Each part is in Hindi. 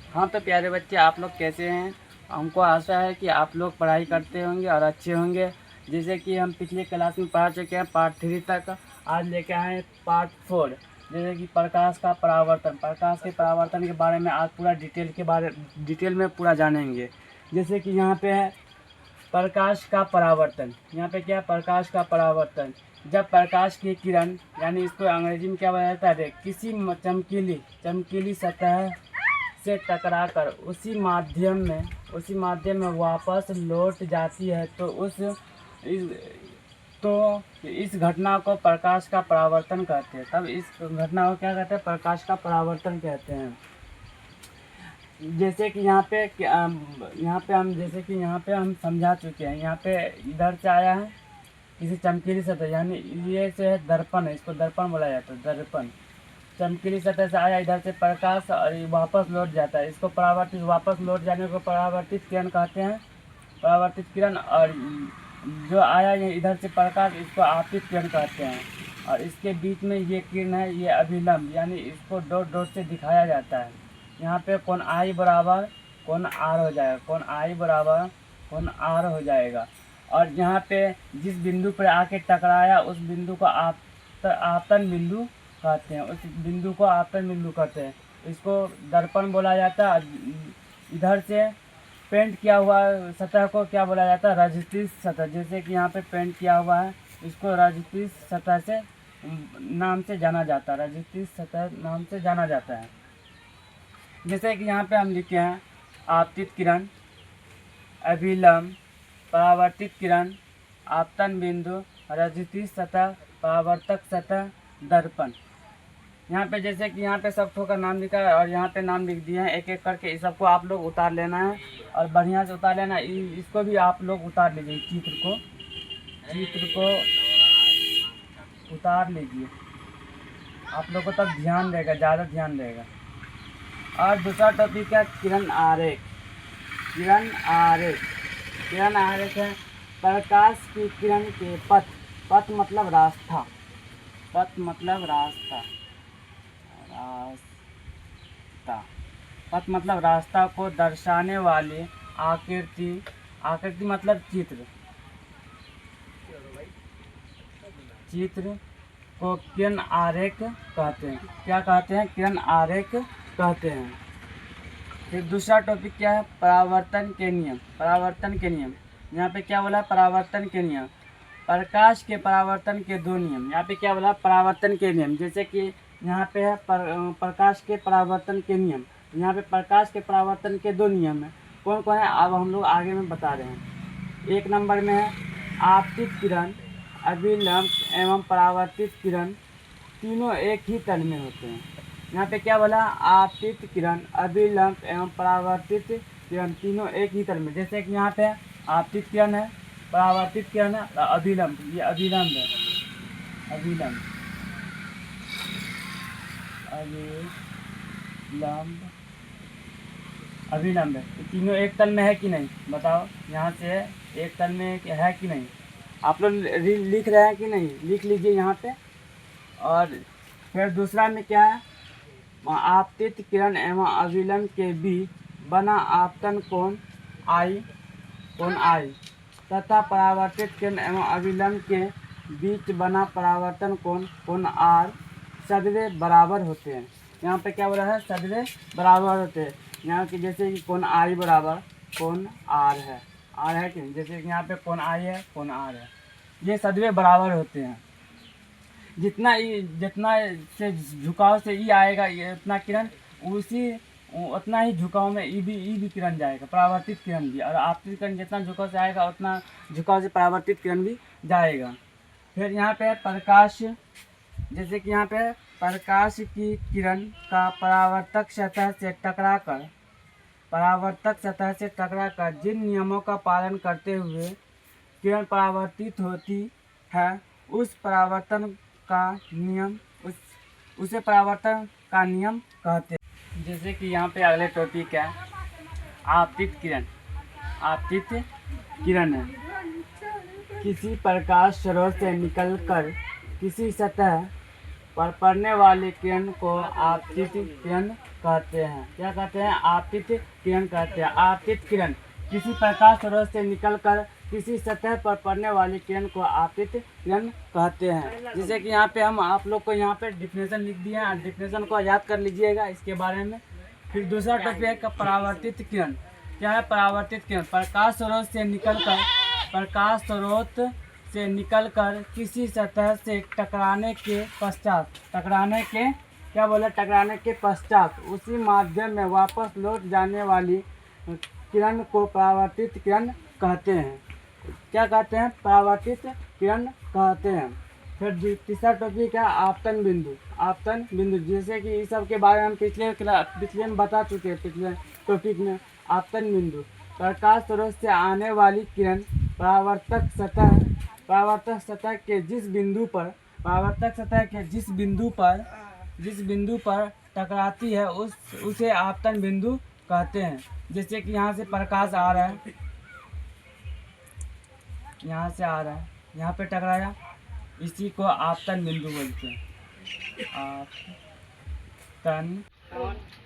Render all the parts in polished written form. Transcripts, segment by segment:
हाँ तो प्यारे बच्चे, आप लोग कैसे हैं? हमको आशा है कि आप लोग पढ़ाई करते होंगे और अच्छे होंगे। जैसे कि हम पिछले क्लास में पढ़ चुके हैं पार्ट 3 तक। आज लेके आए हैं पार्ट 4। जैसे कि प्रकाश का परावर्तन। प्रकाश के परावर्तन के बारे में आज पूरा डिटेल में पूरा जानेंगे। जैसे कि यहाँ पे है प्रकाश का परावर्तन। यहाँ पे क्या है? प्रकाश का परावर्तन। जब प्रकाश की किरण, यानी इसको अंग्रेजी में क्या बोला जाता है, किसी चमकीली सतह से टकराकर उसी माध्यम में वापस लौट जाती है इस तो इस घटना को प्रकाश का परावर्तन कहते हैं। तब इस घटना को क्या कहते हैं? प्रकाश का परावर्तन कहते हैं। जैसे कि यहाँ पे हम समझा चुके हैं। यहाँ पे इधर से आया है किसी चमकीली सतह, यानी ये से है दर्पण है, इसको दर्पण बोला जाता है। दर्पण चमकीली सतह से आया, इधर से प्रकाश और ये वापस लौट जाता है। इसको वापस लौट जाने को परावर्तित किरण कहते हैं। परावर्तित किरण। और जो आया ये इधर से प्रकाश, इसको आपतित किरण कहते हैं। और इसके बीच में ये किरण है, ये अभिलंब, यानी इसको डॉट डॉट से दिखाया जाता है। यहाँ पे कोण आई बराबर कोण आर हो जाएगा। कोण आई बराबर कोण आर हो जाएगा। और यहाँ पे जिस बिंदु पर आके टकराया उस बिंदु को आपतन बिंदु कहते हैं। उस बिंदु को आपतन बिंदु कहते हैं। इसको दर्पण बोला जाता है। इधर से पेंट किया हुआ सतह को क्या बोला जाता है? रजतीय सतह। जैसे कि यहाँ पे पेंट किया हुआ है, इसको रजतीय सतह से नाम से जाना जाता है। रजतीय सतह नाम से जाना जाता है। जैसे कि यहाँ पे हम लिखे हैं आपतित किरण, अभिलंब, परावर्तित किरण, आपतन बिंदु, रजतीय सतह, परावर्तक सतह, दर्पण। यहाँ पे जैसे कि यहाँ पे सब का नाम लिखा है और यहाँ पे नाम लिख दिए हैं। एक एक करके इस सबको आप लोग उतार लेना है और बढ़िया से उतार लेना है। इसको भी आप लोग उतार लीजिए। चित्र को उतार लीजिए। आप लोग को तब ध्यान रहेगा, ज़्यादा ध्यान रहेगा। और दूसरा टॉपिक है किरण आरेख। किरण आरेख है प्रकाश की किरण के पथ मतलब रास्ता। पथ मतलब रास्ता। पथ मतलब रास्ता को दर्शाने वाली आकृति मतलब चित्र को किरण आरेख कहते हैं। क्या कहते हैं? किरण आरेख कहते हैं। फिर दूसरा टॉपिक क्या है? परावर्तन के नियम। यहाँ पे क्या बोला? परावर्तन के नियम। प्रकाश के परावर्तन के दो नियम। यहाँ पे क्या बोला? परावर्तन के नियम। जैसे कि यहाँ पे है प्रकाश के परावर्तन के नियम। यहाँ पे प्रकाश के परावर्तन के दो नियम है। कौन कौन है? अब हम लोग आगे में बता रहे हैं। एक नंबर में है आपतित किरण, अभिलंब एवं परावर्तित किरण तीनों एक ही तल में होते हैं। यहाँ पे क्या बोला? आपतित किरण, अभिलंब एवं परावर्तित किरण तीनों एक ही तल में। जैसे कि यहाँ पे आपतित किरण है, परावर्तित किरण है, अभिलंब, ये अभिलंब है। अभिलंब है। तो तीनों एक तल में है कि नहीं? बताओ। यहाँ से एक तल में है कि नहीं? आप लोग लिख रहे हैं कि नहीं? लिख लीजिए यहाँ पे। और फिर दूसरा में क्या है? आपतित किरण एवं अभिलंब के बीच बना आपतन कोण आई तथा परावर्तित किरण एवं अभिलंब के बीच बना परावर्तन कोण आर सदैव बराबर होते हैं। यहाँ पे क्या बोला है? सदैव बराबर होते हैं। यहाँ की जैसे कि कोण आई बराबर कोण आर है कि नहीं? जैसे कि यहाँ पे कोण आई है, कोण आर है, ये सदैव बराबर होते हैं। जितना से झुकाव से ई आएगा, ये उतना किरण उतना ही झुकाव में ई भी किरण जाएगा, परावर्तित किरण भी। और आपतित किरण जितना झुकाव से आएगा उतना झुकाव से परावर्तित किरण भी जाएगा। फिर यहाँ पे प्रकाश, जैसे कि यहाँ पे प्रकाश की किरण का परावर्तक सतह से टकराकर जिन नियमों का पालन करते हुए किरण परावर्तित होती है उसे परावर्तन का नियम कहते हैं। जैसे कि यहाँ पे अगले टॉपिक है आपतित किरण है किसी प्रकाश स्रोत से निकलकर किसी सतह पर पड़ने वाली किरण को आपतित किरण कहते हैं। क्या कहते हैं? आपतित किरण कहते हैं। आपतित किरण किसी प्रकाश स्रोत से निकलकर किसी सतह पर पड़ने वाली किरण को आपतित किरण कहते हैं। जैसे कि यहाँ पे हम आप लोग को यहाँ पे डिफिनेशन लिख दिए हैं, डिफिनेशन को याद कर लीजिएगा इसके बारे में। फिर दूसरा टॉपिक है परावर्तित किरण। क्या है परावर्तित किरण? प्रकाश स्रोत से निकलकर किसी सतह से टकराने के पश्चात उसी माध्यम में वापस लौट जाने वाली किरण को परावर्तित किरण कहते हैं। क्या कहते हैं? परावर्तित किरण कहते हैं। फिर तीसरा टॉपिक है आपतन बिंदु। जैसे कि इस सब के बारे में हम पिछले में बता चुके हैं। पिछले टॉपिक में आपतन बिंदु प्रकाश स्रोत से आने वाली किरण परावर्तक सतह के जिस बिंदु पर टकराती है उसे आपतन बिंदु कहते हैं। जैसे कि यहाँ से प्रकाश आ रहा है, यहाँ पे टकराया, इसी को आपतन बिंदु बोलते हैं।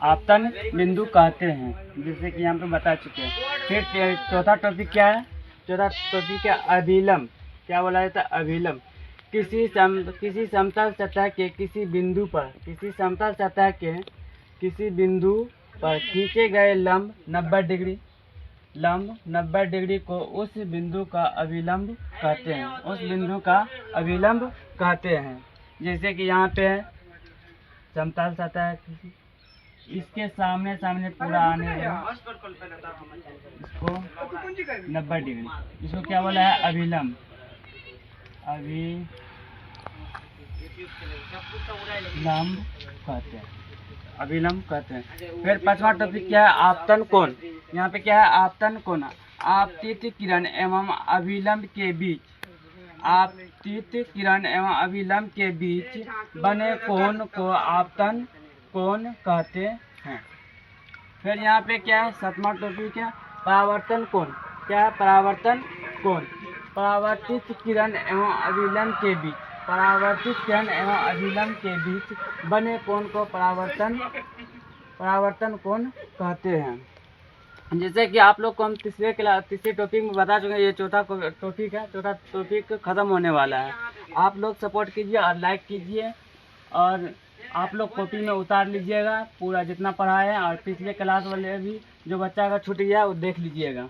आपतन बिंदु कहते हैं, जैसे कि यहाँ पे बता चुके हैं। फिर चौथा टॉपिक क्या है? चौथा टॉपिक है अभिलंब। क्या बोला जाता है? अभिलंब किसी समतल सतह के किसी बिंदु पर खींचे गए लंब 90 डिग्री को उस बिंदु का अभिलंब कहते हैं। जैसे कि यहाँ पे समतल सतह है, इसके सामने पूरा आने वाला इसको 90 डिग्री, इसको क्या बोला है? अभिलंब कहते हैं। फिर पांचवा टॉपिक क्या है? आपतन कोण। यहाँ पे क्या है? आपतन कोण आपतित किरण एवं अभिलंब के बीच बने कोण को आपतन कोण कहते हैं। फिर यहाँ पे क्या है? सातवां टॉपिक है परावर्तन कोण। क्या है? परावर्तन कोण परावर्तित किरण एवं अभिलंब के बीच बने कोण को परावर्तन कोण कहते हैं। जैसे कि आप लोग को हम तीसरे टॉपिक में बता चुके हैं। ये चौथा टॉपिक खत्म होने वाला है। आप लोग सपोर्ट कीजिए और लाइक कीजिए, और आप लोग कॉपी में उतार लीजिएगा पूरा जितना पढ़ा है, और पिछले क्लास वाले भी जो बच्चा का छूट गया वो देख लीजिएगा।